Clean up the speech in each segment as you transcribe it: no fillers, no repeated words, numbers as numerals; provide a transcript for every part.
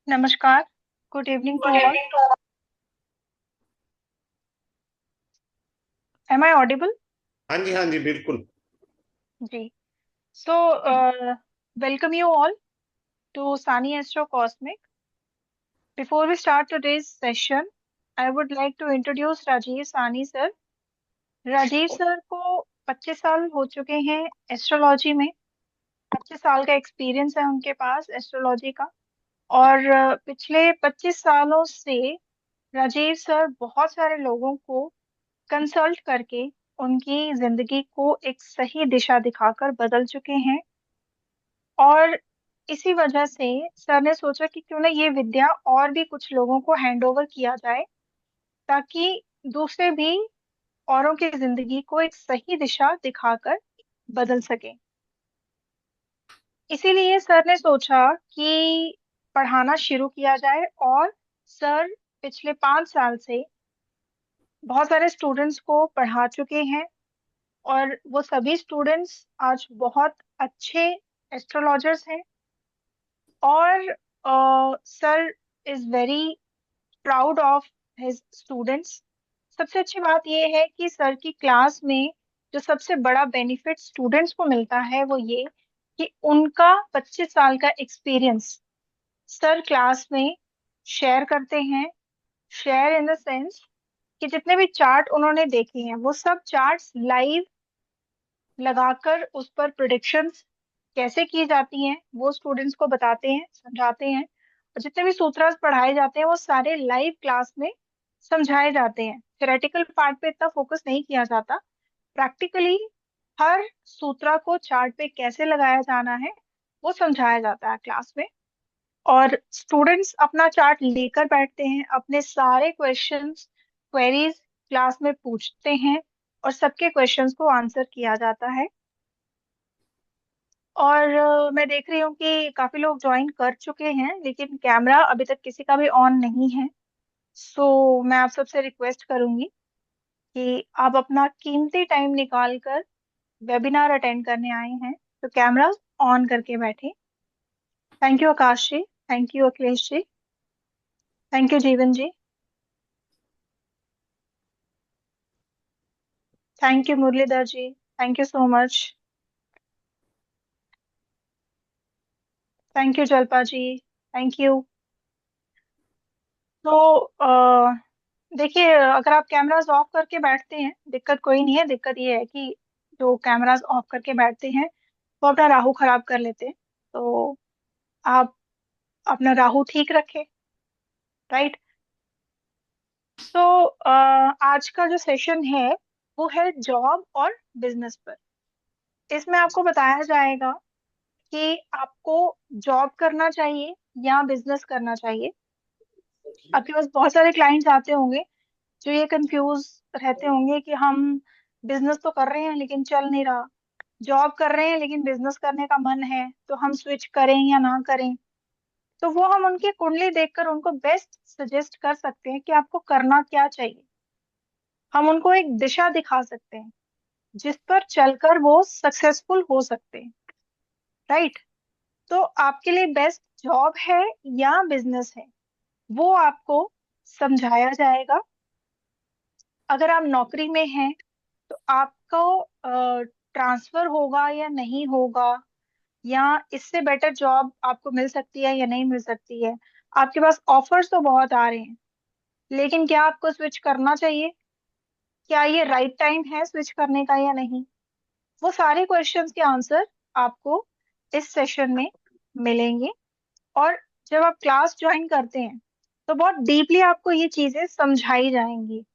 नमस्कार. Good evening to all. Am I audible? हाँ जी बिल्कुल। जी. So welcome you all to Saani astro cosmic. Before we start today's session, I would like to introduce Rajeev Saani sir. Rajiv sir को 25 साल हो चुके हैं एस्ट्रोलॉजी में. 25 साल का एक्सपीरियंस है उनके पास एस्ट्रोलॉजी का. और पिछले 25 सालों से राजीव सर बहुत सारे लोगों को कंसल्ट करके उनकी जिंदगी को एक सही दिशा दिखाकर बदल चुके हैं. और इसी वजह से सर ने सोचा कि क्यों ना ये विद्या और भी कुछ लोगों को हैंड ओवर किया जाए, ताकि दूसरे भी औरों की जिंदगी को एक सही दिशा दिखाकर बदल सके. इसीलिए सर ने सोचा कि पढ़ाना शुरू किया जाए. और सर पिछले 5 साल से बहुत सारे स्टूडेंट्स को पढ़ा चुके हैं. और वो सभी स्टूडेंट्स आज बहुत अच्छे एस्ट्रोलॉजर्स हैं. और sir is very proud of his students. सबसे अच्छी बात यह है कि सर की क्लास में जो सबसे बड़ा बेनिफिट स्टूडेंट्स को मिलता है वो ये कि उनका 25 साल का एक्सपीरियंस सर क्लास में शेयर करते हैं. शेयर इन द सेंस कि जितने भी चार्ट उन्होंने देखे हैं वो सब चार्ट्स लाइव लगाकर उस पर प्रिडिक्शंस कैसे की जाती हैं वो स्टूडेंट्स को बताते हैं, समझाते हैं. और जितने भी सूत्रास पढ़ाए जाते हैं वो सारे लाइव क्लास में समझाए जाते हैं. थ्योरेटिकल पार्ट पे इतना फोकस नहीं किया जाता. प्रैक्टिकली हर सूत्रा को चार्ट पे कैसे लगाया जाना है वो समझाया जाता है क्लास में. और स्टूडेंट्स अपना चार्ट लेकर बैठते हैं, अपने सारे क्वेश्चंस, क्वेरीज क्लास में पूछते हैं. और सबके क्वेश्चंस को आंसर किया जाता है. और मैं देख रही हूँ कि काफी लोग ज्वाइन कर चुके हैं लेकिन कैमरा अभी तक किसी का भी ऑन नहीं है. सो मैं आप सबसे रिक्वेस्ट करूंगी कि आप अपना कीमती टाइम निकाल कर वेबिनार अटेंड करने आए हैं तो कैमरा ऑन करके बैठे. Thank you Akash ji. Thank you Akhilesh ji. Thank you Jeevan ji. Thank you Muralidhar ji. Thank you so much. Thank you Jalpa ji. Thank you. तो देखिए, अगर आप कैमरास ऑफ करके बैठते हैं दिक्कत कोई नहीं है. दिक्कत ये है कि जो कैमरास ऑफ करके बैठते हैं वो अपना राहु खराब कर लेते हैं. तो आप अपना राहु ठीक रखें. राइट. तो आज का जो सेशन है वो है जॉब और बिजनेस पर. इसमें आपको बताया जाएगा कि आपको जॉब करना चाहिए या बिजनेस करना चाहिए. आपके पास बहुत सारे क्लाइंट्स आते होंगे जो ये कंफ्यूज रहते होंगे कि हम बिजनेस तो कर रहे हैं लेकिन चल नहीं रहा, जॉब कर रहे हैं लेकिन बिजनेस करने का मन है, तो हम स्विच करें या ना करें. तो वो हम उनकी कुंडली देखकर उनको बेस्ट सजेस्ट कर सकते हैं कि आपको करना क्या चाहिए. हम उनको एक दिशा दिखा सकते हैं जिस पर चलकर वो सक्सेसफुल हो सकते हैं. राइट. तो आपके लिए बेस्ट जॉब है या बिजनेस है वो आपको समझाया जाएगा. अगर आप नौकरी में हैं तो आपको ट्रांसफर होगा या नहीं होगा, या इससे बेटर जॉब आपको मिल सकती है या नहीं मिल सकती है. आपके पास ऑफर्स तो बहुत आ रहे हैं लेकिन क्या आपको स्विच करना चाहिए, क्या ये राइट टाइम है स्विच करने का या नहीं. वो सारे क्वेश्चंस के आंसर आपको इस सेशन में मिलेंगे. और जब आप क्लास ज्वाइन करते हैं तो बहुत डीपली आपको ये चीजें समझाई जाएंगी.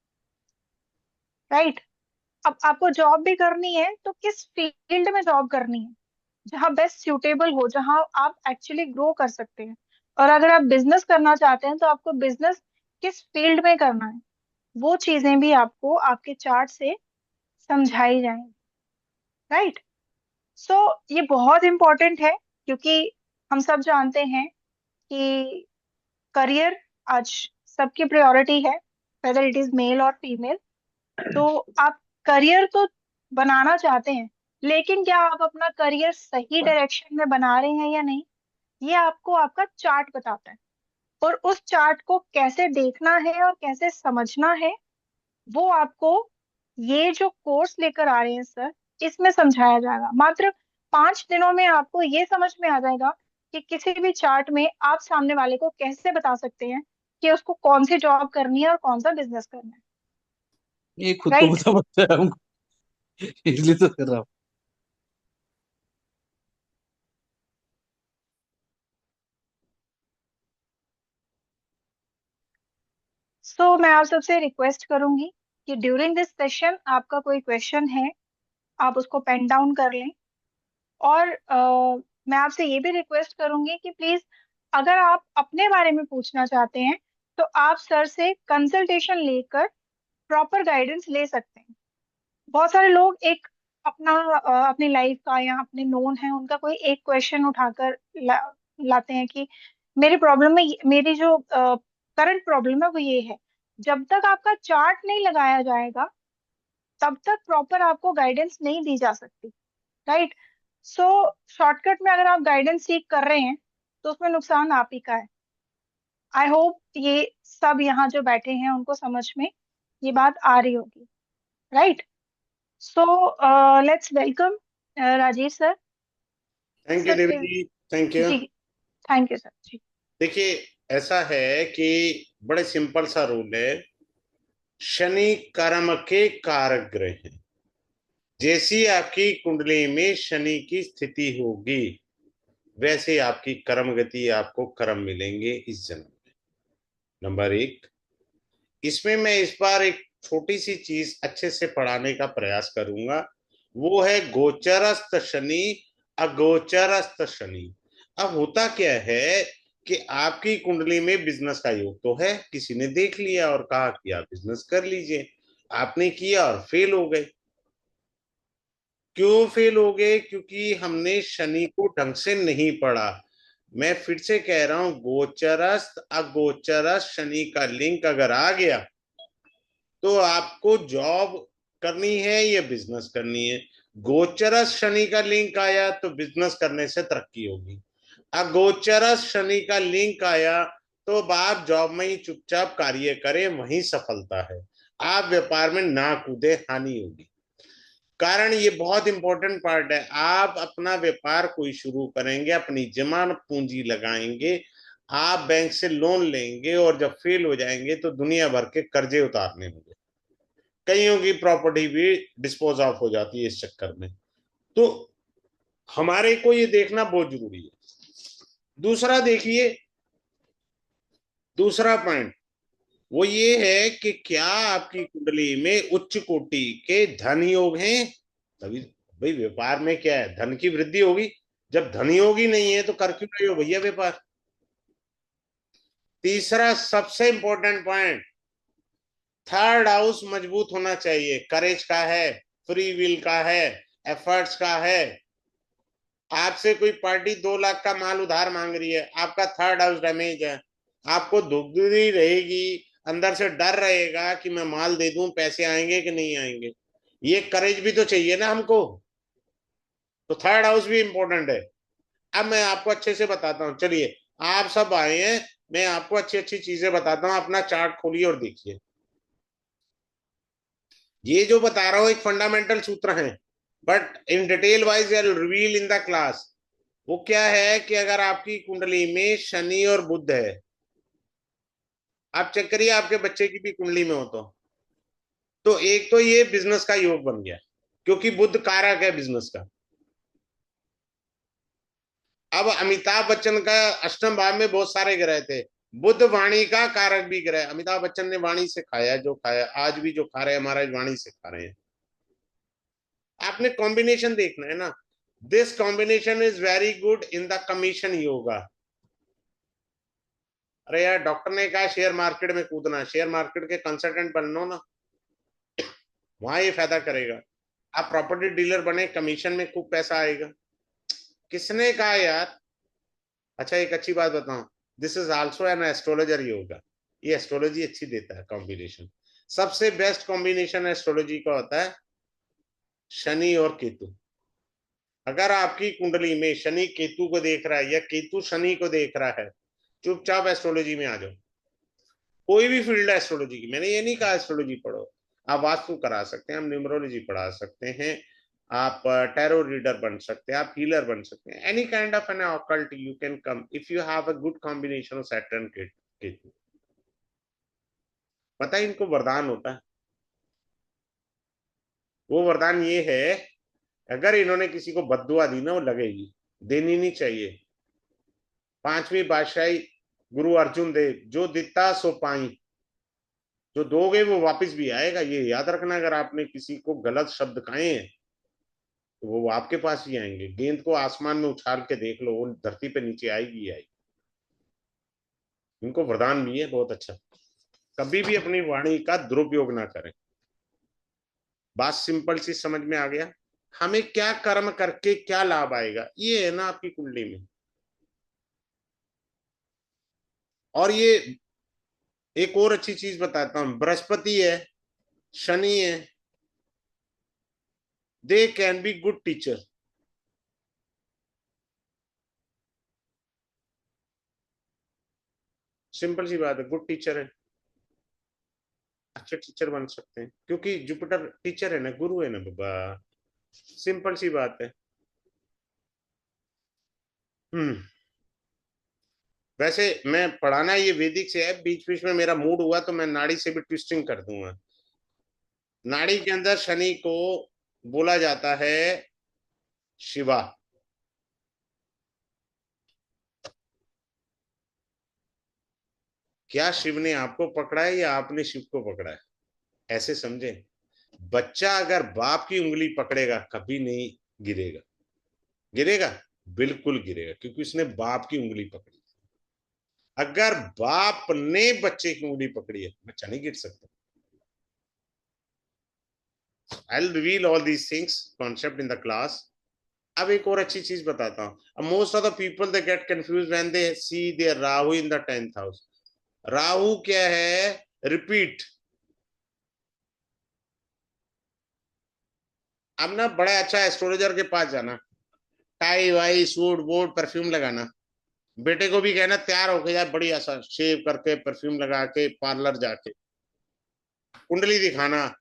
राइट. अब आपको जॉब भी करनी है तो किस फील्ड में जॉब करनी है जहाँ बेस्ट सूटेबल हो, जहाँ आप एक्चुअली ग्रो कर सकते हैं. और अगर आप बिजनेस करना चाहते हैं तो आपको बिजनेस किस फील्ड में करना है वो चीजें भी आपको आपके चार्ट से समझाई जाएंगी. राइट. सो ये बहुत इंपॉर्टेंट है क्योंकि हम सब जानते हैं कि करियर आज सबकी प्रायोरिटी है, वेदर इट इज मेल और फीमेल. तो आप करियर तो बनाना चाहते हैं लेकिन क्या आप अपना करियर सही डायरेक्शन में बना रहे हैं या नहीं, ये आपको आपका चार्ट बताता है. और उस चार्ट को कैसे देखना है और कैसे समझना है, वो आपको ये जो कोर्स लेकर आ रहे हैं सर, इसमें समझाया जाएगा। मात्र 5 दिनों में आपको ये समझ में आ जाएगा कि किसी भी चार्ट में आप सामने वाले को कैसे बता सकते हैं कि उसको कौन सी जॉब करनी है और कौन सा बिजनेस करना है। ये खुद को राइट। पता पड़ता है हमको, इसलिए तो कर रहा हूँ। सो मैं आप सबसे रिक्वेस्ट करूंगी कि ड्यूरिंग दिस सेशन आपका कोई क्वेश्चन है, आप उसको पेन डाउन कर लें। और मैं आपसे ये भी रिक्वेस्ट करूंगी कि प्लीज, अगर आप अपने बारे में पूछना चाहते हैं तो आप सर से कंसल्टेशन लेकर प्रॉपर गाइडेंस ले सकते हैं। बहुत सारे लोग एक अपना अपनी लाइफ का या अपने नोन है उनका कोई एक क्वेश्चन उठाकर लाते हैं कि मेरी प्रॉब्लम में मेरी जो करंट प्रॉब्लम है वो ये है। जब तक आपका चार्ट नहीं लगाया जाएगा तब तक प्रॉपर आपको गाइडेंस नहीं दी जा सकती। राइट। सो शॉर्टकट में अगर आप गाइडेंस सीख कर रहे हैं तो उसमें नुकसान आप ही का है। आई होप ये सब यहाँ जो बैठे हैं उनको समझ में ये बात आ रही होगी। Right. So let's welcome Rajeev sir. Thank you sir Devi ji. Thank you. जी, थैंक यू सर जी। देखिए, ऐसा है कि बड़े सिंपल सा रूल है। शनि कर्म के कारक ग्रह हैं। जैसी आपकी कुंडली में शनि की स्थिति होगी वैसे आपकी कर्म गति, आपको कर्म मिलेंगे इस जन्म में। नंबर एक, इसमें मैं इस बार एक छोटी सी चीज अच्छे से पढ़ाने का प्रयास करूंगा। वो है गोचरस्थ शनि, अगोचरस्थ शनि। अब होता क्या है कि आपकी कुंडली में बिजनेस का योग तो है, किसी ने देख लिया और कहा कि आप बिजनेस कर लीजिए। आपने किया और फेल हो गए। क्यों फेल हो गए? क्योंकि हमने शनि को ढंग से नहीं पढ़ा। मैं फिर से कह रहा हूं, गोचरस्थ अगोचरस्थ शनि का लिंक अगर आ गया तो आपको जॉब करनी है या बिजनेस करनी है। गोचरस शनि का लिंक आया तो बिजनेस करने से तरक्की होगी। अगोचरस शनि का लिंक आया तो आप जॉब में ही चुपचाप कार्य करें, वहीं सफलता है। आप व्यापार में ना कूदे, हानि होगी। कारण ये बहुत इंपॉर्टेंट पार्ट है। आप अपना व्यापार कोई शुरू करेंगे, अपनी जमा पूंजी लगाएंगे, आप बैंक से लोन लेंगे और जब फेल हो जाएंगे तो दुनिया भर के कर्जे उतारने होंगे। कईयों की प्रॉपर्टी भी डिस्पोज ऑफ हो जाती है इस चक्कर में। तो हमारे को ये देखना बहुत जरूरी है। दूसरा देखिए, दूसरा पॉइंट वो ये है कि क्या आपकी कुंडली में उच्च कोटि के धन योग हैं? तभी भाई व्यापार में क्या है, धन की वृद्धि होगी। जब धन योग ही नहीं है तो कर क्यों रहे हो भैया व्यापार? तीसरा सबसे इंपॉर्टेंट पॉइंट, थर्ड हाउस मजबूत होना चाहिए। करेज का है, फ्री विल का है, एफर्ट्स का है। आपसे कोई पार्टी 2 लाख का माल उधार मांग रही है, आपका थर्ड हाउस डैमेज है, आपको दुगनी रहेगी, अंदर से डर रहेगा कि मैं माल दे दूं, पैसे आएंगे कि नहीं आएंगे। ये करेज भी तो चाहिए ना हमको। तो थर्ड हाउस भी इंपॉर्टेंट है। अब मैं आपको अच्छे से बताता हूँ, चलिए। आप सब आए हैं, मैं आपको अच्छी अच्छी चीजें बताता हूँ। अपना चार्ट खोलिए और देखिए। ये जो बता रहा हूँ एक फंडामेंटल सूत्र है, but in detail wise I will reveal in the class. वो क्या है कि अगर आपकी कुंडली में शनि और बुध है, आप चेक करिए आपके बच्चे की भी कुंडली में हो तो एक तो ये बिजनेस का योग बन गया, क्योंकि बुध कारक है बिजनेस का। अब अमिताभ बच्चन का अष्टम भाव में बहुत सारे ग्रह थे, बुध वाणी का कारक भी ग्रह। अमिताभ बच्चन ने वाणी से खाया जो खाया, आज भी जो खा रहे हैं हमारा वाणी से खा रहे हैं। आपने कॉम्बिनेशन देखना है ना। This combination is very good in the commission yoga. अरे यार, डॉक्टर ने कहा शेयर मार्केट में कूदना, शेयर मार्केट के कंसल्टेंट बनना ना, वहां ये फायदा करेगा। आप प्रॉपर्टी डीलर बने, कमीशन में खूब पैसा आएगा। किसने कहा यार? अच्छा, एक अच्छी बात बताऊं, this is also an astrologer yoga. ये एस्ट्रोलॉजी अच्छी देता है कॉम्बिनेशन। सबसे बेस्ट कॉम्बिनेशन एस्ट्रोलॉजी का होता है शनि और केतु। अगर आपकी कुंडली में शनि केतु को देख रहा है या केतु शनि को देख रहा है चुपचाप एस्ट्रोलॉजी में आ जाओ। कोई भी फील्ड है एस्ट्रोलॉजी की, मैंने ये नहीं कहा एस्ट्रोलॉजी पढ़ो। आप वास्तु करा सकते हैं, आप न्यूमरोलॉजी पढ़ा सकते हैं, आप टैरो रीडर बन सकते हैं, आप हीलर बन सकते हैं, any kind of an occult you can come if you have a good combination of Saturn Ketu. पता है इनको वरदान होता है। वो वरदान ये है, अगर इन्होंने किसी को बद्दुआ दी ना, वो लगेगी, देनी नहीं चाहिए। पांचवी बादशाही गुरु अर्जुन देव, जो दिता सो पाई, जो दोगे वो वापस भी आएगा, ये याद रखना। अगर आपने किसी को गलत शब्द कहे हैं तो वो आपके पास ही आएंगे। गेंद को आसमान में उछाल के देख लो, वो धरती पे नीचे आएगी ही आएगी। इनको वरदान भी है बहुत अच्छा। कभी भी अपनी वाणी का दुरुपयोग ना करें। बात सिंपल सी समझ में आ गया। हमें क्या कर्म करके क्या लाभ आएगा, ये है ना आपकी कुंडली में। और ये एक और अच्छी चीज बताता हूं, बृहस्पति है, शनि है, they can be good teacher. Simple सी बात है, गुड टीचर है, अच्छे टीचर बन सकते हैं, क्योंकि जुपिटर टीचर है ना, गुरु है ना बाबा। सिंपल सी बात है। हम्म। वैसे मैं पढ़ाना ये वैदिक से है, बीच बीच में मेरा मूड हुआ तो मैं नाड़ी से भी ट्विस्टिंग कर दूंगा। नाड़ी के अंदर शनि को बोला जाता है शिवा। क्या शिव ने आपको पकड़ा है या आपने शिव को पकड़ा है, ऐसे समझे। बच्चा अगर बाप की उंगली पकड़ेगा कभी नहीं गिरेगा। गिरेगा, बिल्कुल गिरेगा, क्योंकि उसने बाप की उंगली पकड़ी। अगर बाप ने बच्चे की उंगली पकड़ी है, बच्चा नहीं गिर सकता। I will reveal all these things concept in the class. अब एक और अच्छी चीज बताता हूँ। Most of the people they get confuse when they see their Rahu in the 10th house. Rahu क्या है, रिपीट। अब ना बड़ा अच्छा एस्ट्रोलॉजर के पास जाना, टाई वाई सूट बूट परफ्यूम लगाना, बेटे को भी कहना तैयार होके जाए बढ़िया सा शेव करके परफ्यूम लगा के पार्लर जाके, कुंडली दिखाना।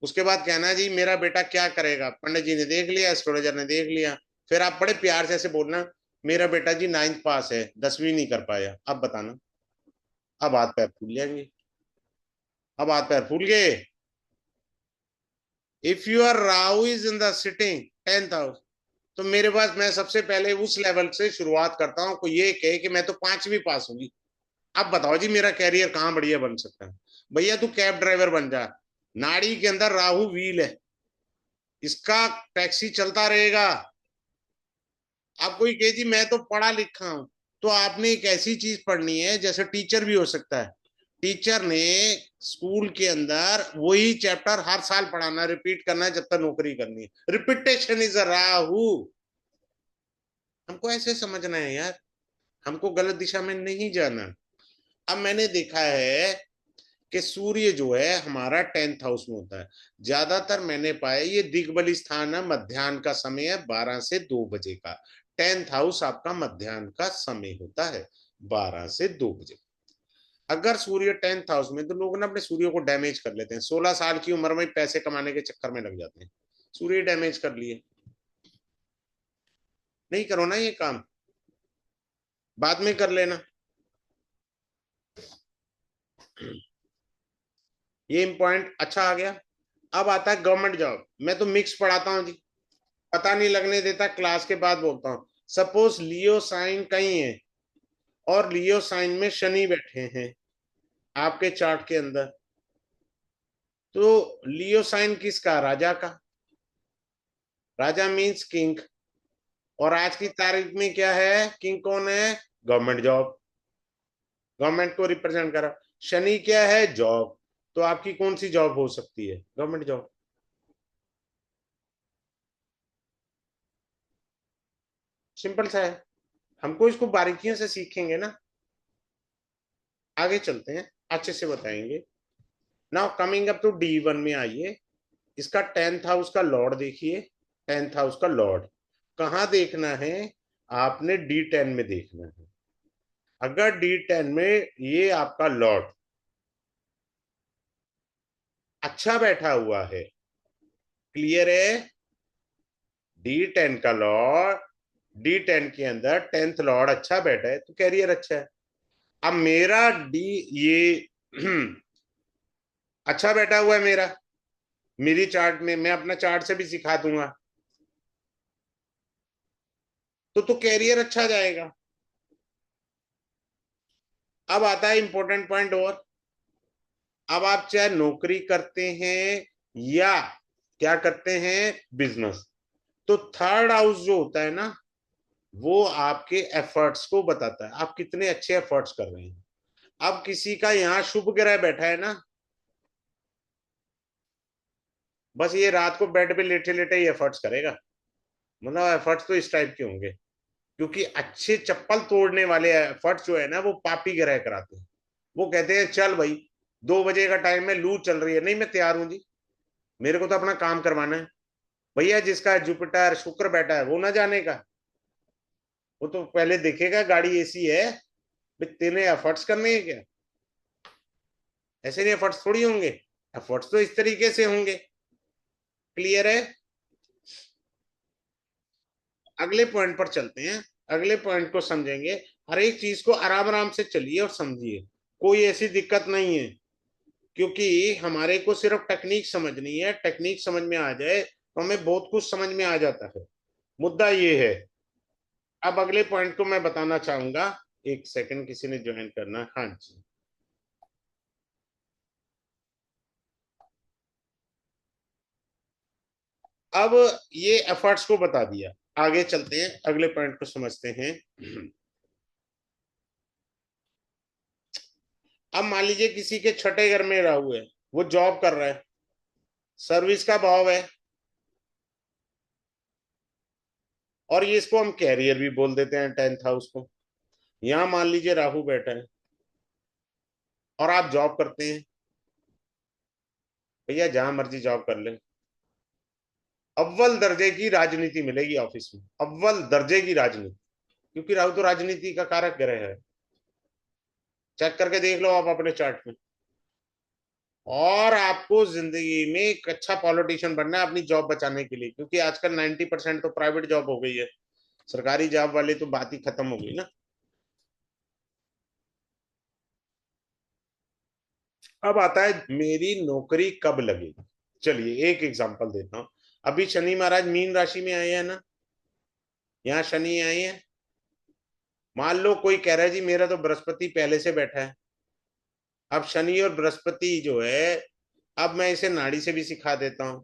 उसके बाद कहना जी मेरा बेटा क्या करेगा, पंडित जी ने देख लिया, एस्ट्रोलॉजर ने देख लिया। फिर आप बड़े प्यार से ऐसे बोलना, मेरा बेटा जी 9th पास है, 10वीं नहीं कर पाया, अब बताना। अब हाथ पैर फूल जाएंगे। अब हाथ पैर फूल गए। If your Rahu is in the sitting 10th house, तो मेरे पास, मैं सबसे पहले उस लेवल से शुरुआत करता हूँ। कोई ये कहे कि मैं तो 5वीं पास होंगी, अब बताओ जी मेरा कैरियर कहाँ बढ़िया बन सकता है। भैया तू कैब ड्राइवर बन जा, नाड़ी के अंदर राहु व्हील है, इसका टैक्सी चलता रहेगा। आप कोई कहे जी मैं तो पढ़ा लिखा हूं, तो आपने एक ऐसी चीज पढ़नी है, जैसे टीचर भी हो सकता है। टीचर ने स्कूल के अंदर वही चैप्टर हर साल पढ़ाना, रिपीट करना है जब तक नौकरी करनी है। Repetition is a Rahu. हमको ऐसे समझना है यार, हमको गलत दिशा में नहीं जाना। अब मैंने देखा है कि सूर्य जो है हमारा 10th हाउस में होता है। ज्यादातर मैंने पाया ये दिग्बली स्थान है, मध्याह्न का समय है 12 से 2 बजे का। 10th हाउस आपका मध्याह्न का समय होता है 12 से 2 बजे। अगर सूर्य 10th हाउस में, तो लोग ना अपने सूर्य को डैमेज कर लेते हैं, 16 साल की उम्र में पैसे कमाने के चक्कर में लग जाते हैं, सूर्य डैमेज कर लिए। नहीं करो ना ये काम, बाद में कर लेना। ये पॉइंट अच्छा आ गया। अब आता है गवर्नमेंट जॉब। मैं तो मिक्स पढ़ाता हूँ जी, पता नहीं लगने देता, क्लास के बाद बोलता हूँ। सपोज लियो साइन कहीं है और लियो साइन में शनि बैठे हैं आपके चार्ट के अंदर, तो लियो साइन किसका, राजा का। राजा मीन्स किंग, और आज की तारीख में क्या है, किंग कौन है, गवर्नमेंट जॉब, गवर्नमेंट को रिप्रेजेंट करा। शनि क्या है, जॉब, तो आपकी कौन सी जॉब हो सकती है, गवर्नमेंट जॉब। सिंपल सा है। हमको इसको बारीकियों से सीखेंगे ना, आगे चलते हैं, अच्छे से बताएंगे। Now coming up to D1 में आइए। इसका 10th हाउस का लॉर्ड देखिए। 10th हाउस का लॉर्ड कहाँ देखना है, आपने D10 में देखना है। अगर D10 में ये आपका लॉर्ड अच्छा बैठा हुआ है, क्लियर है, D10 का लॉर्ड, D10 के अंदर 10th लॉर्ड अच्छा बैठा है तो कैरियर अच्छा है। अब मेरा डी ये अच्छा बैठा हुआ है मेरा, मेरी चार्ट में, मैं अपना चार्ट से भी सिखा दूंगा, तो कैरियर अच्छा जाएगा। अब आता है इंपॉर्टेंट पॉइंट और, अब आप चाहे नौकरी करते हैं या क्या करते हैं, बिजनेस, तो थर्ड हाउस जो होता है ना, वो आपके एफर्ट्स को बताता है, आप कितने अच्छे एफर्ट्स कर रहे हैं। अब किसी का यहाँ शुभ ग्रह बैठा है ना, बस ये रात को बेड पे लेटे लेटे ही एफर्ट्स करेगा, मतलब एफर्ट्स तो इस टाइप के होंगे, क्योंकि अच्छे चप्पल तोड़ने वाले एफर्ट्स जो है ना, वो पापी ग्रह कराते हैं। वो कहते हैं चल भाई 2 बजे का टाइम है, लू चल रही है, नहीं मैं तैयार हूं जी, मेरे को तो अपना काम करवाना है। भैया जिसका जुपिटर शुक्र बैठा है वो ना जाने का, वो तो पहले देखेगा गाड़ी एसी है, भाई तेने एफर्ट्स करने हैं क्या, ऐसे नहीं एफर्ट्स थोड़ी होंगे, एफर्ट्स तो इस तरीके से होंगे। क्लियर है, अगले पॉइंट पर चलते हैं, अगले पॉइंट को समझेंगे। हर एक चीज को आराम आराम से चलिए और समझिए, कोई ऐसी दिक्कत नहीं है, क्योंकि हमारे को सिर्फ टेक्निक समझनी है, टेक्निक समझ में आ जाए तो हमें बहुत कुछ समझ में आ जाता है, मुद्दा ये है। अब अगले पॉइंट को मैं बताना चाहूंगा, एक सेकंड किसी ने ज्वाइन करना है, हाँ जी। अब ये एफर्ट्स को बता दिया, आगे चलते हैं, अगले पॉइंट को समझते हैं। अब मान लीजिए किसी के छठे घर में राहु है, वो जॉब कर रहा है, सर्विस का भाव है, और ये इसको हम कैरियर भी बोल देते हैं 10th हाउस को। यहां मान लीजिए राहु बैठा है और आप जॉब करते हैं, भैया जहां मर्जी जॉब कर ले, अव्वल दर्जे की राजनीति मिलेगी ऑफिस में, अव्वल दर्जे की राजनीति, क्योंकि राहु तो राजनीति का कारक ग्रह है। चेक करके देख लो आप अपने चार्ट में। और आपको जिंदगी में एक अच्छा पॉलिटिशियन बनना है अपनी जॉब बचाने के लिए, क्योंकि आजकल 90% तो प्राइवेट जॉब हो गई है, सरकारी जॉब वाले तो बात ही खत्म हो गई ना। अब आता है मेरी नौकरी कब लगेगी। चलिए एक एग्जांपल देता हूं, अभी शनि महाराज मीन राशि में आए हैं ना, यहाँ शनि आए हैं, मान लो कोई कह रहा है जी मेरा तो बृहस्पति पहले से बैठा है। अब शनि और बृहस्पति जो है, अब मैं इसे नाड़ी से भी सिखा देता हूं,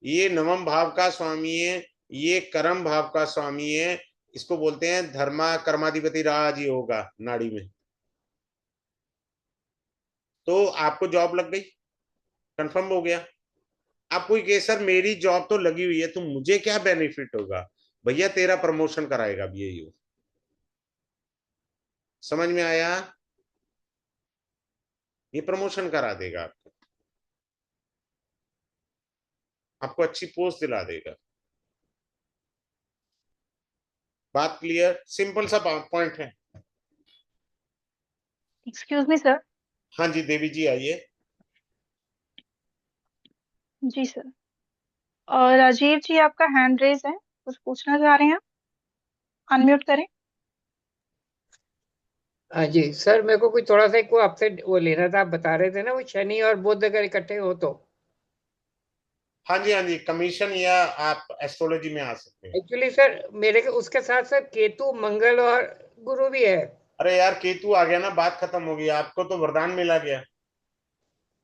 ये नवम भाव का स्वामी है, ये कर्म भाव का स्वामी है, इसको बोलते हैं धर्मा कर्माधिपति राज होगा नाड़ी में। तो आपको जॉब लग गई, कंफर्म हो गया। आप कोई कहे सर मेरी जॉब तो लगी हुई है तो मुझे क्या बेनिफिट होगा, भैया तेरा प्रमोशन कराएगा भी यही हो, समझ में आया, ये प्रमोशन करा देगा आपको, आपको अच्छी पोस्ट दिला देगा। बात क्लियर, सिंपल सा पॉइंट है। Excuse me sir. हाँ जी देवी जी आइए। जी सर। और राजीव जी आपका हैंड रेज है, कुछ पूछना चाह रहे हैं? अनम्यूट करें। हाँ जी सर, मेरे को कोई थोड़ा सा को आपसे वो लेना था। आप बता रहे थे ना वो शनि और बुध अगर इकट्ठे हो तो। हाँ जी हाँ जी, कमीशन या आप एस्ट्रोलॉजी में आ सकते हैं। एक्चुअली सर मेरे के उसके साथ साथ केतु मंगल और गुरु भी है। अरे यार केतु आ गया ना, बात खत्म हो गई, आपको तो वरदान मिला गया।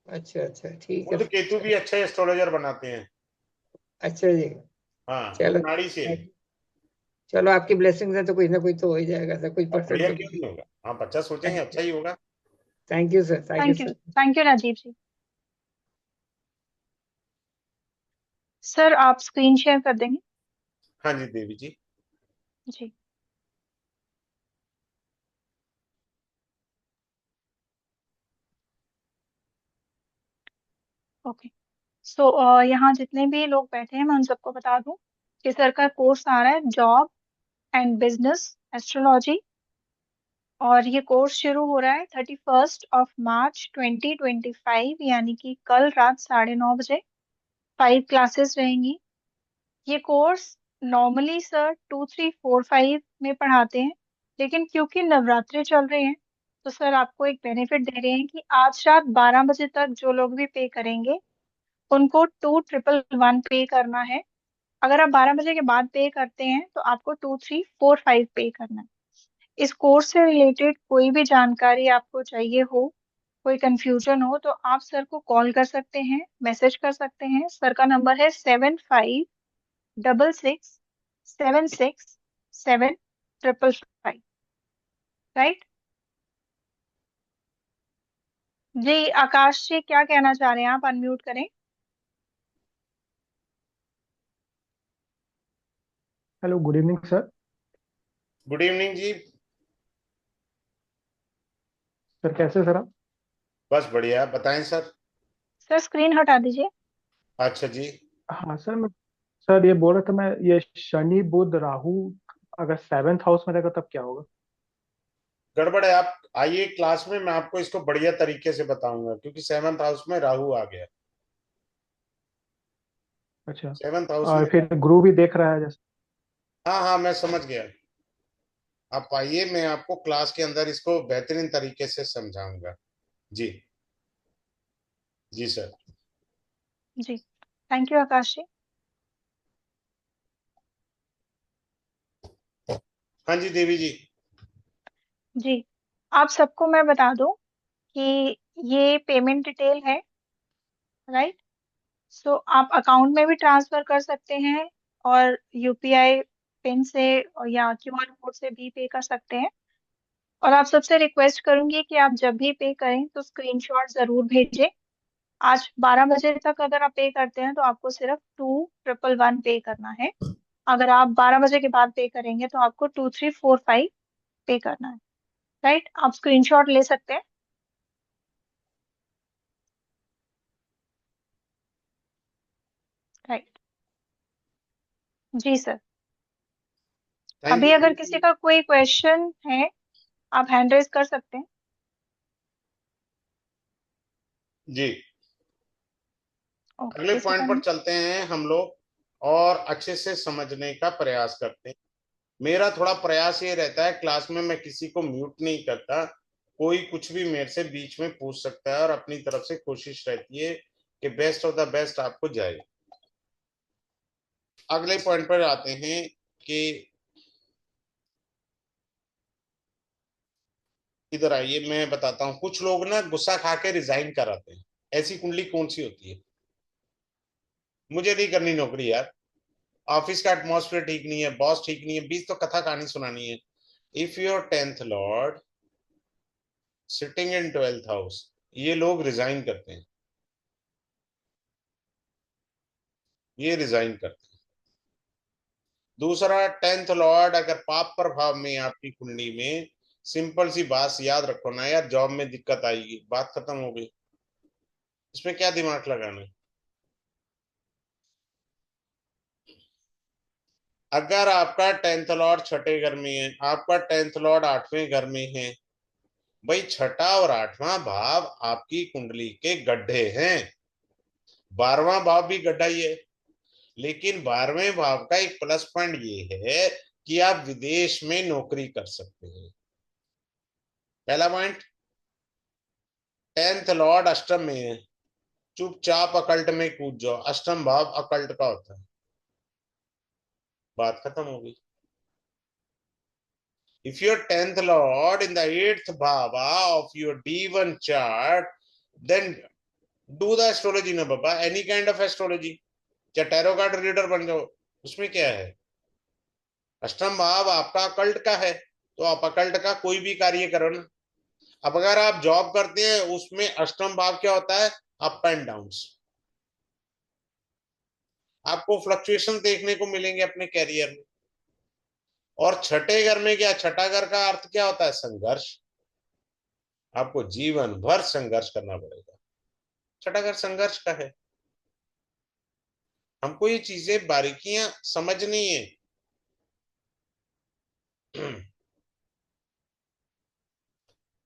अच्छा अच्छा ठीक वो है तो केतु भी सर। अच्छे एस्ट्रोलॉजर बनाते हैं। अच्छा जी। हाँ वो चलो। नाड़ी से है। चलो आपकी ब्लेसिंग है तो कोई ना कोई तो हो ही जाएगा सर, कुछ अब परसेंट बढ़िया तो क्यों कुछ। नहीं होगा, आप अच्छा सोचेंगे अच्छा ही होगा। Thank you sir, thank you sir. Thank you Rajiv ji. Sir आप स्क्रीन शेयर कर देंगे? हाँ जी देवी जी। जी। ओके। सो यहाँ जितने भी लोग बैठे हैं मैं उन सबको बता दूं कि सर का कोर्स आ रहा है जॉब एंड बिजनेस एस्ट्रोलॉजी, और ये कोर्स शुरू हो रहा है 31 मार्च 2025, यानी कि कल रात 9:30 बजे। 5 क्लासेस रहेंगी। ये कोर्स नॉर्मली सर 2345 में पढ़ाते हैं, लेकिन क्योंकि नवरात्रे चल रहे हैं तो सर आपको एक बेनिफिट दे रहे हैं कि आज रात 12 बजे तक जो लोग भी पे करेंगे उनको 2111 पे करना है। अगर आप 12 बजे के बाद पे करते हैं तो आपको 2345 पे करना है। इस कोर्स से रिलेटेड कोई भी जानकारी आपको चाहिए हो, कोई कंफ्यूजन हो, तो आप सर को कॉल कर सकते हैं, मैसेज कर सकते हैं। सर का नंबर है 7566767755। राइट। जी आकाश जी, क्या कहना चाह रहे हैं आप? अनम्यूट करें। Hello, good evening sir. Good evening जी। सर कैसे सर आप? बस बढ़िया, बताएं सर। सर स्क्रीन हटा दीजिए। अच्छा जी। हाँ सर, मैं सर ये बोल रहा था, मैं ये शनि बुध राहु अगर सेवेंथ हाउस में रहेगा तब क्या होगा? गड़बड़ है, आप आइए क्लास में, मैं आपको इसको बढ़िया तरीके से बताऊंगा, क्योंकि सेवंथ हाउस में राहु आ गया। अच्छा। सेवंथ हाउस में और फिर गुरु भी देख रहा है जैसे। हाँ हाँ, मैं समझ गया। आप आइए, मैं आपको क्लास के अंदर इसको बेहतरीन तरीके से समझाऊंगा। जी। जी sir. Ji thank you Akash जी। हाँ जी देवी जी। जी आप सबको मैं बता दूं कि ये पेमेंट डिटेल है। राइट। सो आप अकाउंट में भी ट्रांसफर कर सकते हैं और यूपीआई पिन से या क्यूआर कोड से भी पे कर सकते हैं। और आप सबसे रिक्वेस्ट करूंगी कि आप जब भी पे करें तो स्क्रीनशॉट जरूर भेजें। आज 12 बजे तक अगर आप पे करते हैं तो आपको सिर्फ 2111 पे करना है। अगर आप 12 बजे के बाद पे करेंगे तो आपको 2345 पे करना है। राइट। आप स्क्रीनशॉट ले सकते हैं। राइट। जी सर। थैंक अभी यू। अगर किसी का कोई क्वेश्चन है आप हैंड रेज कर सकते हैं। जी। अगले ओके पॉइंट पर सिकंदर। चलते हैं हम लोग, और अच्छे से समझने का प्रयास करते हैं। मेरा थोड़ा प्रयास ये रहता है क्लास में, मैं किसी को म्यूट नहीं करता। कोई कुछ भी मेरे से बीच में पूछ सकता है, और अपनी तरफ से कोशिश रहती है कि बेस्ट ऑफ द बेस्ट आपको जाए। अगले पॉइंट पर आते हैं कि इधर आइए, मैं बताता हूँ। कुछ लोग ना गुस्सा खा के रिजाइन कराते हैं। ऐसी कुंडली कौन सी होती है? मुझे नहीं करनी नौकरी यार, ऑफिस का एटमॉस्फेयर ठीक नहीं है, बॉस ठीक नहीं है, बीच तो कथा कहानी सुनानी है। If your tenth Lord sitting in twelfth house, ये लोग रिजाइन करते हैं, ये रिजाइन करते हैं। दूसरा, टेंथ लॉर्ड अगर पाप प्रभाव में आपकी कुंडली में, सिंपल सी बात याद रखो ना यार, जॉब में दिक्कत आएगी, बात खत्म हो गई। इसमें क्या दिमाग लगाना है? अगर आपका टेंथ लॉर्ड छठे घर में है, आपका टेंथ लॉर्ड आठवें घर में है, भाई छठा और आठवां भाव आपकी कुंडली के गड्ढे हैं। 12वां भाव भी गड्ढा ही है, लेकिन 12वें भाव का एक प्लस पॉइंट ये है कि आप विदेश में नौकरी कर सकते हैं। पहला पॉइंट। टेंथ लॉर्ड अष्टम में है, चुपचाप अकल्ट में कूद जाओ, अष्टम भाव अकल्ट का होता है, बात खत्म हो गई। If your 10th lord in the 8th bhava of your D1 chart, then do the astrology ना बाबा, any kind of astrology, चाहे टैरो कार्ड रीडर बन जाओ, उसमें क्या है? अष्टम भाव आपका अकल्ट का है, तो आप अकल्ट का कोई भी कार्य करो ना। अब अगर आप जॉब करते हैं, उसमें अष्टम भाव क्या होता है? Up and downs. आपको फ्लक्चुएशन देखने को मिलेंगे अपने कैरियर में। और छठे घर में क्या? छठा घर का अर्थ क्या होता है? संघर्ष। आपको जीवन भर संघर्ष करना पड़ेगा। छठा घर संघर्ष का है। हमको ये चीजें बारीकियां समझनी है।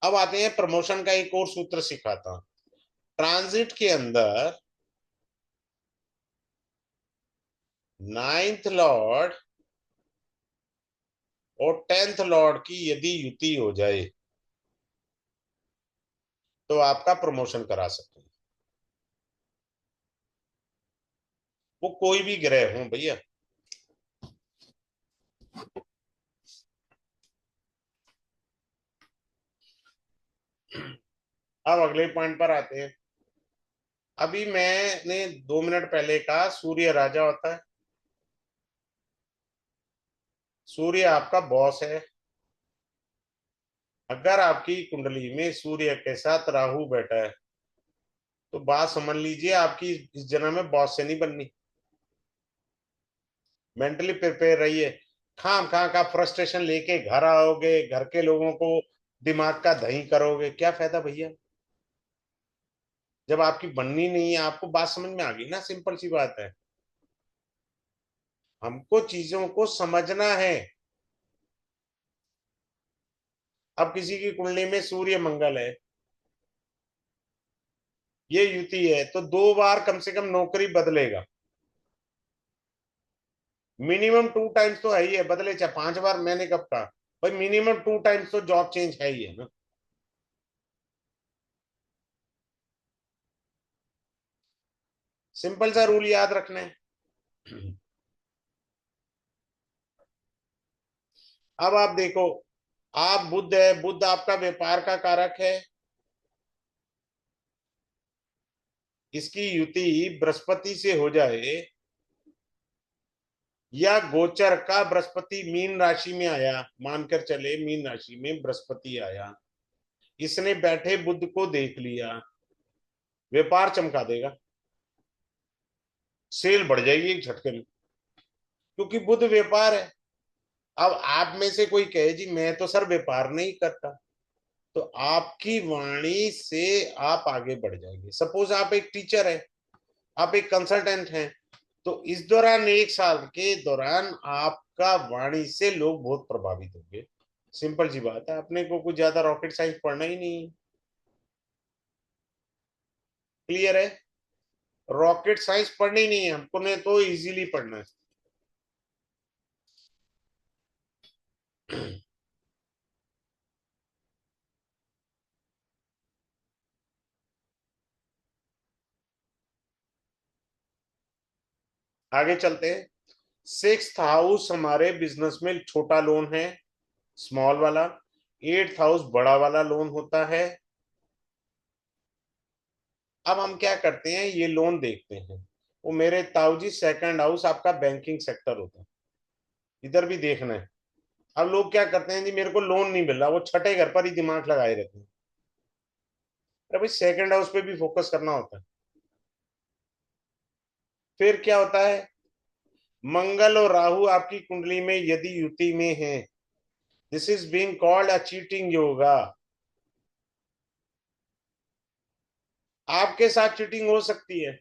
अब आते हैं प्रमोशन का एक और सूत्र सिखाता हूं। ट्रांजिट के अंदर 9th लॉर्ड और 10th लॉर्ड की यदि युति हो जाए तो आपका प्रमोशन करा सकते हैं। वो कोई भी ग्रह हो भैया। अब अगले पॉइंट पर आते हैं। अभी मैंने 2 मिनट पहले कहा सूर्य राजा होता है, सूर्य आपका बॉस है। अगर आपकी कुंडली में सूर्य के साथ राहु बैठा है तो बात समझ लीजिए आपकी इस जन्म में बॉस से नहीं बननी। मेंटली प्रिपेयर रहिए। खाम खा का फ्रस्ट्रेशन लेके घर आओगे, घर के लोगों को दिमाग का दही करोगे, क्या फायदा भैया। जब आपकी बननी नहीं है, आपको बात समझ में आ गई ना, सिंपल सी बात है। हमको चीजों को समझना है। अब किसी की कुंडली में सूर्य मंगल है, ये युति है, तो 2 बार कम से कम नौकरी बदलेगा। मिनिमम 2 टाइम्स तो है ही है, बदले चाहे 5 बार। मैंने कब कहा भाई, मिनिमम 2 टाइम्स तो जॉब चेंज है ही है ना। सिंपल सा रूल याद रखना है। अब आप देखो, आप बुध है, बुध आपका व्यापार का कारक है। इसकी युति बृहस्पति से हो जाए, या गोचर का बृहस्पति मीन राशि में आया, मानकर चले मीन राशि में बृहस्पति आया, इसने बैठे बुध को देख लिया, व्यापार चमका देगा। सेल बढ़ जाएगी एक झटके में, क्योंकि बुध व्यापार है। अब आप में से कोई कहे जी मैं तो सर व्यापार नहीं करता, तो आपकी वाणी से आप आगे बढ़ जाएंगे। सपोज आप एक टीचर है, आप एक कंसल्टेंट हैं, तो इस दौरान 1 साल के दौरान आपका वाणी से लोग बहुत प्रभावित होंगे। सिंपल सी बात है, अपने को कुछ ज्यादा रॉकेट साइंस पढ़ना ही नहीं है। क्लियर है? रॉकेट साइंस पढ़नी नहीं है हमको, ने तो इजीली पढ़ना है। आगे चलते हैं। 6th हाउस हमारे बिजनेस में छोटा लोन है, स्मॉल वाला। 8th हाउस बड़ा वाला लोन होता है। अब हम क्या करते हैं, ये लोन देखते हैं। वो मेरे ताऊ जी, 2nd हाउस आपका बैंकिंग सेक्टर होता है, इधर भी देखना है। अब लोग क्या करते हैं जी, मेरे को लोन नहीं मिल रहा, वो छठे घर पर ही दिमाग लगाए रहते हैं। अरे भाई, 2nd हाउस पे भी फोकस करना होता है। फिर क्या होता है, मंगल और राहु आपकी कुंडली में यदि युति में है, this is being called a cheating yoga. आपके साथ चीटिंग हो सकती है।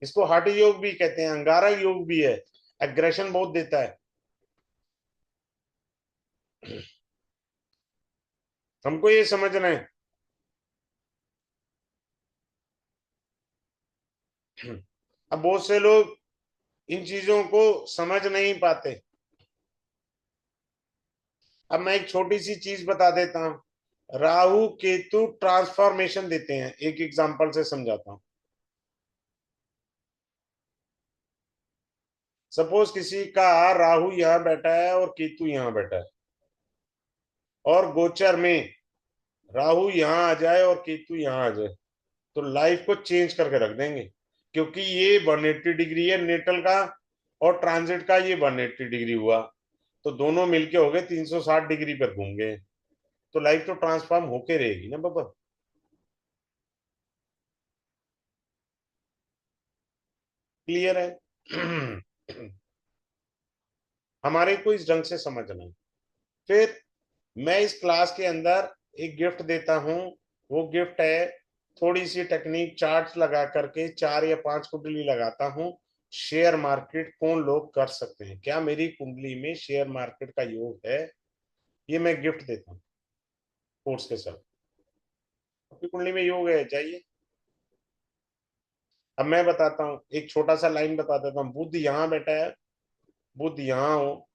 इसको हठ योग भी कहते हैं, अंगारा योग भी है। एग्रेशन बहुत देता है। हमको ये समझना है। अब बहुत से लोग इन चीजों को समझ नहीं पाते। अब मैं एक छोटी सी चीज बता देता हूं। राहु केतु ट्रांसफॉर्मेशन देते हैं, एक एग्जांपल से समझाता हूं। सपोज किसी का राहु यहां बैठा है और केतु यहां बैठा है, और गोचर में राहु यहां आ जाए और केतु यहां आ जाए, तो लाइफ को चेंज करके रख देंगे। क्योंकि ये 180 डिग्री है नेटल का, और ट्रांजिट का ये 180 डिग्री हुआ, तो दोनों मिलके हो गए 360 डिग्री पर घूम गए। तो लाइफ तो ट्रांसफॉर्म होके रहेगी ना बाबा। क्लियर है? हमारे को इस ढंग से समझना है। फिर मैं इस क्लास के अंदर एक गिफ्ट देता हूं। वो गिफ्ट है, थोड़ी सी टेक्निक चार्ट्स लगा करके 4 या 5 कुंडली लगाता हूं। शेयर मार्केट कौन लोग कर सकते हैं, क्या मेरी कुंडली में शेयर मार्केट का योग है, ये मैं गिफ्ट देता हूं। फोर्स के साथ। आपकी कुंडली में योग है, चाहिए। अब मैं बताता हूँ, एक छोटा सा लाइन बता देता हूँ। बुध यहाँ बैठा है, बुध यहाँ हो,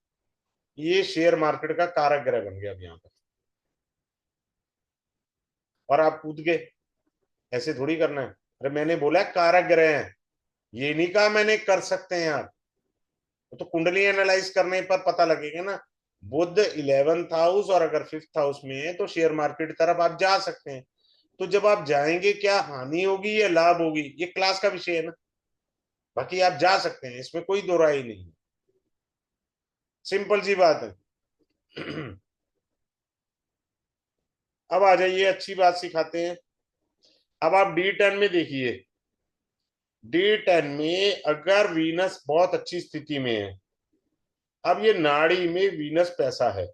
ये शेयर मार्केट का कारक ग्रह बन गया अब यहाँ पर, और आप कूद गए। ऐसे थोड़ी करना है। अरे मैंने बोला कारक ग्रह है, ये नहीं कहा मैंने कर सकते हैं आप। तो कुंडली एनालाइज करने पर पता लगेगा ना। बुध 11th हाउस और अगर 5th हाउस में है तो शेयर मार्केट की तरफ आप जा सकते हैं। तो जब आप जाएंगे, क्या हानि होगी या लाभ होगी, ये क्लास का विषय है ना। बाकी आप जा सकते हैं, इसमें कोई दो राय नहीं। सिंपल सी बात है। अब आ जाइए, अच्छी बात सिखाते हैं। अब आप D10 में देखिए, D10 में अगर वीनस बहुत अच्छी स्थिति में है, अब ये नाड़ी में वीनस पैसा है।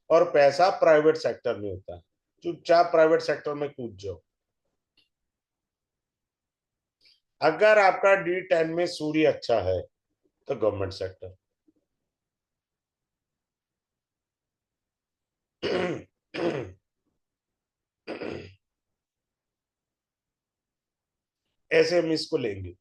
और पैसा प्राइवेट सेक्टर में होता है, चुपचाप प्राइवेट सेक्टर में कूद जाओ। अगर आपका D10 में सूर्य अच्छा है तो गवर्नमेंट सेक्टर। ऐसे हम इसको लेंगे।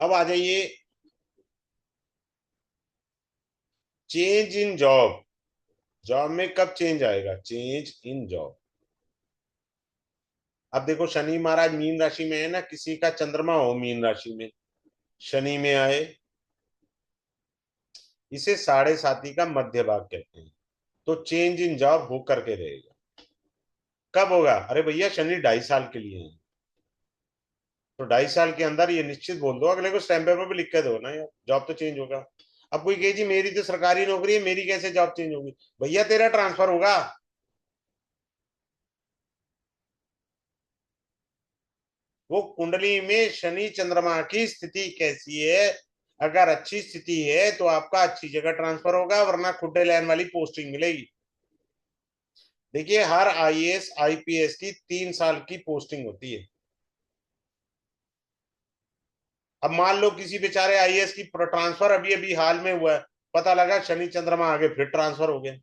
अब आ जाइए, चेंज इन जॉब। जॉब में कब चेंज आएगा? Change in job. अब देखो, शनि महाराज मीन राशि में है ना, किसी का चंद्रमा हो मीन राशि में, शनि में आए, इसे 7.5 का मध्य भाग कहते हैं। तो चेंज इन जॉब हो करके रहेगा। कब होगा? अरे भैया, शनि 2.5 साल के लिए है, तो 2.5 साल के अंदर ये निश्चित बोल दो, अगले को स्टैम्प पेपर पे लिख के दो ना यार, जॉब तो चेंज होगा। अब कोई कहे जी मेरी तो सरकारी नौकरी है, मेरी कैसे जॉब चेंज होगी? भैया तेरा ट्रांसफर होगा। वो कुंडली में शनि चंद्रमा की स्थिति कैसी है? अगर अच्छी स्थिति है तो आपका अच्छी जगह ट्रांसफर होगा, वरना खुड्डे लाइन वाली पोस्टिंग मिलेगी। देखिए, हर आईएएस आईपीएस की 3 साल की पोस्टिंग होती है। अब मान लो किसी बेचारे आईएएस की ट्रांसफर अभी अभी हाल में हुआ है, पता लगा शनि चंद्रमा आगे फिर ट्रांसफर हो गया।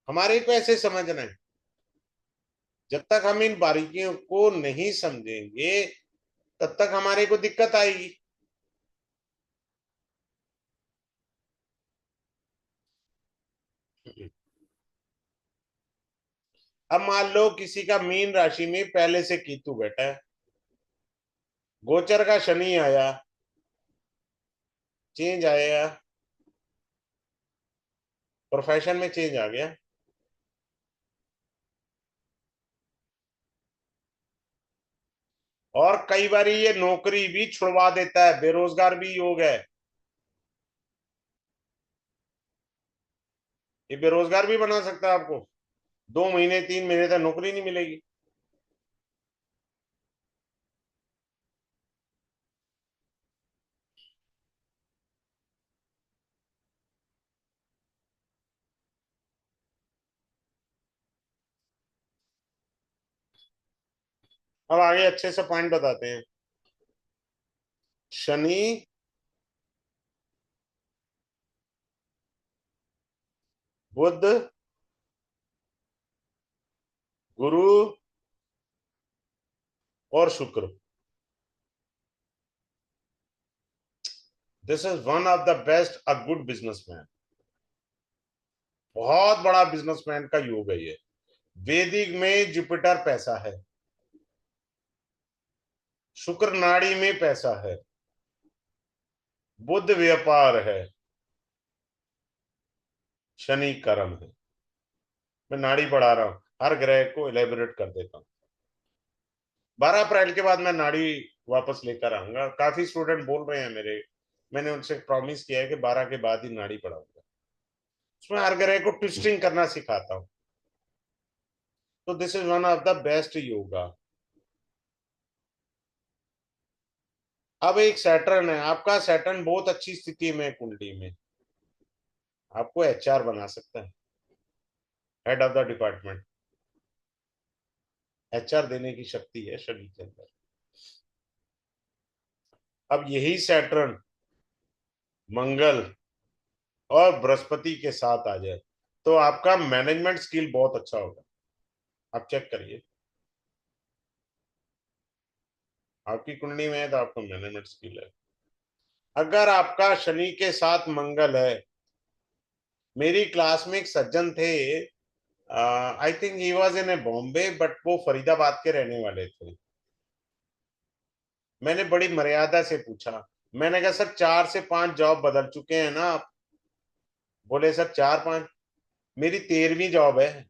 हमारे को ऐसे समझना है। जब तक हम इन बारीकियों को नहीं समझेंगे, तब तक हमारे को दिक्कत आएगी। अब मान लो किसी का मीन राशि में पहले से केतु बैठा है, गोचर का शनि आया, चेंज आया, प्रोफेशन में चेंज आ गया। और कई बार ये नौकरी भी छुड़वा देता है, बेरोजगार भी योग है। ये बेरोजगार भी बना सकता है आपको, 2 महीने 3 महीने तक नौकरी नहीं मिलेगी। अब आगे अच्छे से पॉइंट बताते हैं। शनि, बुध, गुरु और शुक्र, this is one of the best a good businessman. बहुत बड़ा बिजनेसमैन का योग है ये। वैदिक में जुपिटर पैसा है, शुक्र नाड़ी में पैसा है, बुध व्यापार है, शनि कर्म है। मैं नाड़ी पढ़ा रहा हूं, हर ग्रह को इलेबोरेट कर देता हूं। 12 अप्रैल के बाद मैं नाड़ी वापस लेकर आऊंगा। काफी स्टूडेंट बोल रहे हैं मेरे, मैंने उनसे प्रॉमिस किया है कि 12 के बाद ही नाड़ी पढ़ाऊंगा। उसमें हर ग्रह को ट्विस्टिंग करना सिखाता हूं। तो this is one of the best yoga. अब एक सैटर्न है, आपका सैटर्न बहुत अच्छी स्थिति में है कुंडली में, आपको एचआर बना सकता है, head of the department. HR देने की शक्ति है शनि के अंदर। अब यही सैटर्न मंगल और बृहस्पति के साथ आ जाए तो आपका मैनेजमेंट स्किल बहुत अच्छा होगा। आप चेक करिए, आपकी कुंडली में है तो आपका मैनेजमेंट स्किल है। अगर आपका शनि के साथ मंगल है, मेरी क्लास में एक सज्जन थे, I think he was in A Bombay, but वो फरीदाबाद के रहने वाले थे। मैंने बड़ी मर्यादा से पूछा, मैंने कहा सर 4 से 5 जॉब बदल चुके हैं ना आप? बोले सर 4-5, मेरी 13वीं जॉब है,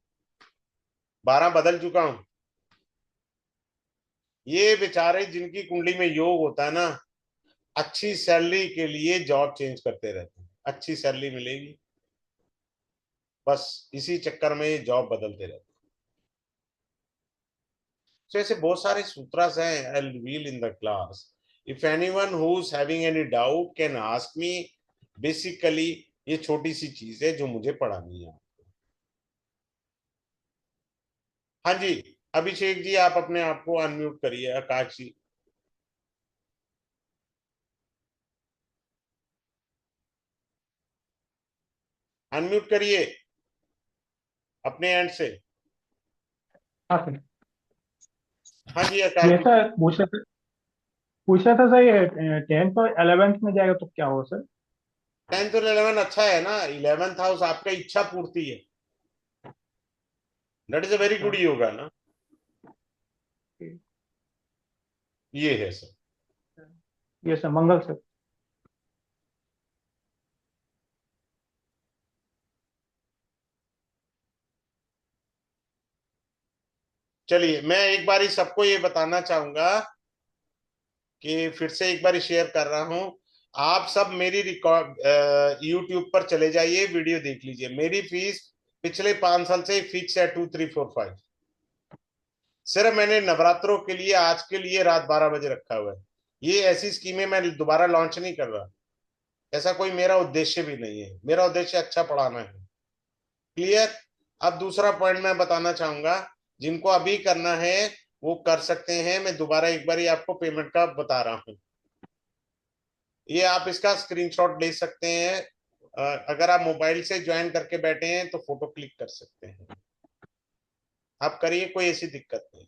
12 बदल चुका हूं। ये बेचारे जिनकी कुंडली में योग होता है ना, अच्छी सैलरी के लिए जॉब चेंज करते रहते हैं, अच्छी सैलरी मिलेगी, बस इसी चक्कर में ये जॉब बदलते रहते हैं। तो ऐसे बहुत सारे सूत्रास हैं, आई will reveal in the class. If anyone who is having any doubt can ask me. Basically ये छोटी सी चीज है जो मुझे पढ़ानी है। हाँ जी, अभिषेक जी आप अपने आप को अनम्यूट करिए। आकाश जी, अनम्यूट करिए अपने एंड से। हाँ सर। हाँ जी आकाश ये जी। सर पूछा था सर, ये 10th और 11th में जाएगा तो क्या हो सर? 10th और 11 अच्छा है ना। 11th हाउस आपका इच्छा पूर्ति है, that is a very good yoga ना। ये है सर। ये सर मंगल सर। चलिए मैं एक बार ही सबको ये बताना चाहूंगा कि फिर से एक बार शेयर कर रहा हूं। आप सब मेरी रिकॉर्ड यूट्यूब पर चले जाइए, वीडियो देख लीजिए। मेरी फीस पिछले 5 साल से फिक्स है 2345। सिर्फ मैंने नवरात्रों के लिए आज के लिए रात 12 बजे रखा हुआ है। ये ऐसी स्कीमें मैं दोबारा लॉन्च नहीं कर रहा, ऐसा कोई मेरा उद्देश्य भी नहीं है। मेरा उद्देश्य अच्छा पढ़ाना है। क्लियर। अब दूसरा पॉइंट मैं बताना चाहूंगा, जिनको अभी करना है वो कर सकते हैं। मैं दोबारा एक बार आपको पेमेंट का बता रहा हूं, ये आप इसका स्क्रीनशॉट ले सकते हैं। अगर आप मोबाइल से ज्वाइन करके बैठे हैं तो फोटो क्लिक कर सकते हैं, आप करिए, कोई ऐसी दिक्कत नहीं।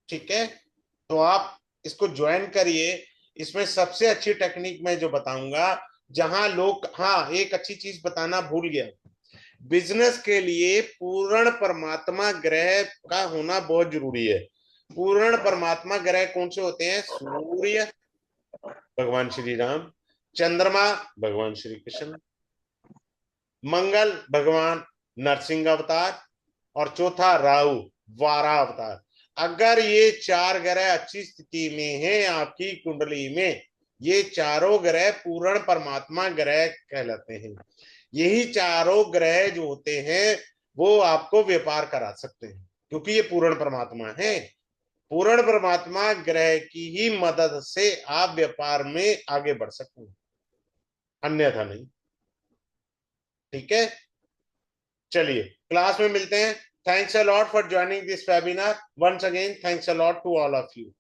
ठीक है, तो आप इसको ज्वाइन करिए। इसमें सबसे अच्छी टेक्निक मैं जो बताऊंगा, जहां लोग, हाँ एक अच्छी चीज बताना भूल गया, बिजनेस के लिए पूर्ण परमात्मा ग्रह का होना बहुत जरूरी है। पूर्ण परमात्मा ग्रह कौन से होते हैं? सूर्य भगवान श्री राम, चंद्रमा भगवान श्री कृष्ण, मंगल भगवान नरसिंह अवतार, और चौथा राहु वाराह अवतार। अगर ये 4 ग्रह अच्छी स्थिति में हैं आपकी कुंडली में, ये चारों ग्रह पूर्ण परमात्मा ग्रह कहलाते हैं। यही चारों ग्रह जो होते हैं वो आपको व्यापार करा सकते हैं, क्योंकि ये पूर्ण परमात्मा है। पूर्ण परमात्मा ग्रह की ही मदद से आप व्यापार में आगे बढ़ सकते हैं, अन्यथा नहीं। ठीक है, चलिए क्लास में मिलते हैं। Thanks a lot for joining this webinar. Once again thanks a lot to all of you.